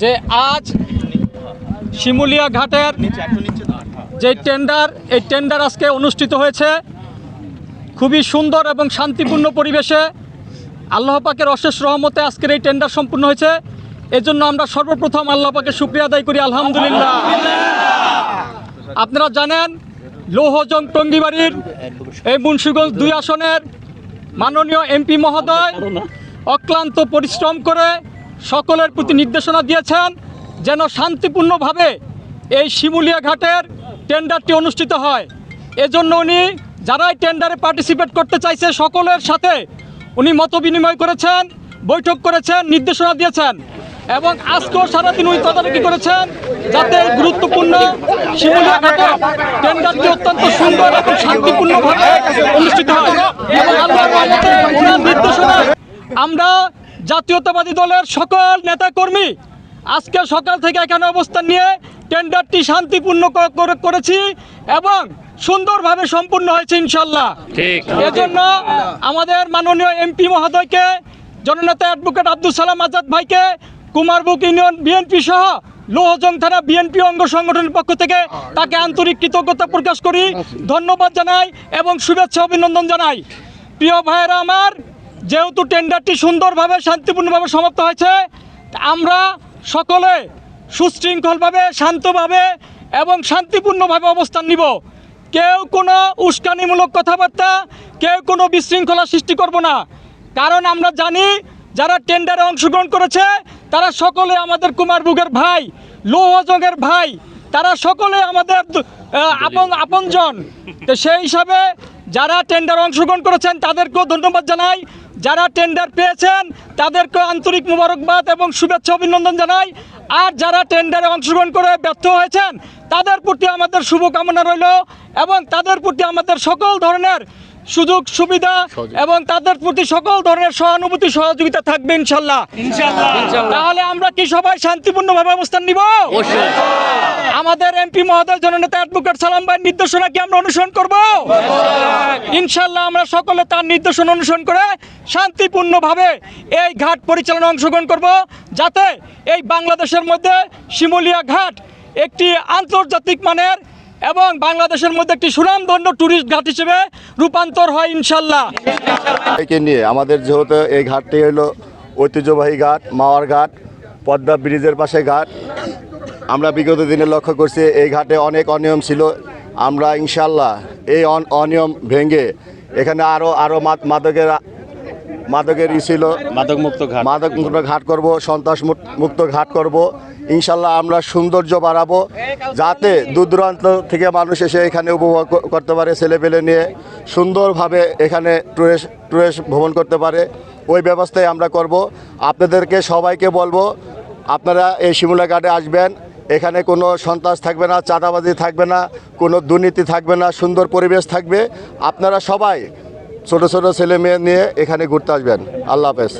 যে আজ শিমুলিয়া ঘাটের যে টেন্ডার, এই টেন্ডার আজকে অনুষ্ঠিত হয়েছে খুবই সুন্দর এবং শান্তিপূর্ণ পরিবেশে। আল্লাহ পাকের অশেষ রহমতে আজকের এই টেন্ডার সম্পূর্ণ হয়েছে। এজন্য আমরা সর্বপ্রথম আল্লাহ পাকের শুকরিয়া আদায় করি, আলহামদুলিল্লাহ। আপনারা জানেন লৌহজং টঙ্গিবাড়ির এই মুন্সিগঞ্জ 2 আসনের মাননীয় এমপি মহোদয় অক্লান্ত পরিশ্রম করে সকলের প্রতি নির্দেশনা দিয়েছেন যেন শান্তিপূর্ণভাবে এই শিমুলিয়া ঘাটের টেন্ডারটি অনুষ্ঠিত হয়। এজন্য উনি যারাই টেন্ডারে পার্টিসিপেট করতে চাইছে সকলের সাথে উনি মত বিনিময় করেছেন, বৈঠক করেছেন, নির্দেশনা দিয়েছেন এবং আজকেও সারাদিন উনি তদারকি করেছেন যাতে গুরুত্বপূর্ণ শিমুলিয়া ঘাটের টেন্ডারটি অত্যন্ত সুন্দর এবং শান্তিপূর্ণভাবে অনুষ্ঠিত হয়। এবং আল্লাহর রহমতে ওনার নির্দেশনায় আমরা জাতীয়তাবাদী দলের সকল নেতাকর্মী আজকে সকাল থেকে এখানে অবস্থান নিয়ে টেন্ডারটি শান্তিপূর্ণ করেছি এবং সুন্দরভাবে সম্পূর্ণ হয়েছে ইনশাল্লাহ। এজন্য আমাদের মাননীয় এমপি মহোদয়কে, জননেতা অ্যাডভোকেট আব্দুল সালাম আজাদ ভাইকে, কুমারবুক ইউনিয়ন বিএনপি সহ লৌহজং থানা বিএনপি অঙ্গ সংগঠনের পক্ষ থেকে তাকে আন্তরিক কৃতজ্ঞতা প্রকাশ করি, ধন্যবাদ জানাই এবং শুভেচ্ছা অভিনন্দন জানাই। প্রিয় ভাইয়েরা আমার, যেহেতু টেন্ডারটি সুন্দরভাবে শান্তিপূর্ণভাবে সমাপ্ত হয়েছে, আমরা সকলে সুশৃঙ্খলভাবে, শান্তভাবে এবং শান্তিপূর্ণভাবে অবস্থান নিব। কেউ কোনো উস্কানিমূলক কথাবার্তা, কেউ কোনো বিশৃঙ্খলা সৃষ্টি করব না। কারণ আমরা জানি যারা টেন্ডারে অংশগ্রহণ করেছে তারা সকলে আমাদের কুমারবুকের ভাই, লৌহজংয়ের ভাই, তারা সকলে আমাদের আপনজন। তো সেই হিসাবে যারা টেন্ডারে অংশগ্রহণ করেছেন তাদেরকেও ধন্যবাদ জানাই, যারা টেন্ডার পেয়েছেন তাদেরকেও আন্তরিক মোবারকবাদ এবং শুভেচ্ছা অভিনন্দন জানাই। আর যারা টেন্ডারে অংশগ্রহণ করে ব্যর্থ হয়েছেন তাদের প্রতি আমাদের শুভকামনা রইল এবং তাদের প্রতি আমাদের সকল ধরনের সুযোগ সুবিধা এবং তাদের প্রতি সকল ধরনের সহানুভূতি সহযোগিতা থাকবে ইনশাল্লাহ। তাহলে আমরা কি সবাই শান্তিপূর্ণভাবে অবস্থান নিব? আমাদের এমপি মহোদয় জননেতা অ্যাডভোকেট সালাম ভাইয়ের নির্দেশনা কি আমরা অনুসরণ করব? ইনশাল্লাহ আমরা সকলে তার নির্দেশনা অনুসরণ করে শান্তিপূর্ণভাবে এই ঘাট পরিচালনা অংশগ্রহণ করব, যাতে এই বাংলাদেশের মধ্যে শিমুলিয়া ঘাট একটি আন্তর্জাতিক মানের এবং বাংলাদেশের মধ্যে একটি সুনামধন্য ট্যুরিস্ট ঘাট হিসেবে রূপান্তর হয় ইনশাল্লাহ। একে নিয়ে আমাদের যেহেতু এই ঘাটটি হলো ঐতিহ্যবাহী ঘাট, মাওয়ার ঘাট, পদ্মা ব্রিজের পাশে ঘাট। আমরা বিগত দিনে লক্ষ্য করছি এই ঘাটে অনেক অনিয়ম ছিল। আমরা ইনশাল্লাহ এই অনিয়ম ভেঙে এখানে আরও মাদকের ছিল মাদকমুক্ত ঘাট করব, সন্ত্রাস মুক্ত ঘাট করব। ইনশাল্লাহ আমরা সৌন্দর্য বাড়াবো যাতে দূর দূরান্ত থেকে মানুষ এসে এখানে উপভোগ করতে পারে, ছেলেপেলে নিয়ে সুন্দরভাবে এখানে ট্যুরিস্ট ভ্রমণ করতে পারে। ওই ব্যবস্থাই আমরা করব। আপনাদেরকে সবাইকে বলবো আপনারা এই শিমুলিয়া ঘাটে আসবেন। এখানে কোনো সন্ত্রাস থাকবে না, চাঁদাবাজি থাকবে না, কোনো দুর্নীতি থাকবে না, সুন্দর পরিবেশ থাকবে। আপনারা সবাই ছোট ছোট ছেলে মেয়ে নিয়ে এখানে ঘুরতে আসবেন। আল্লাহ হাফেজ।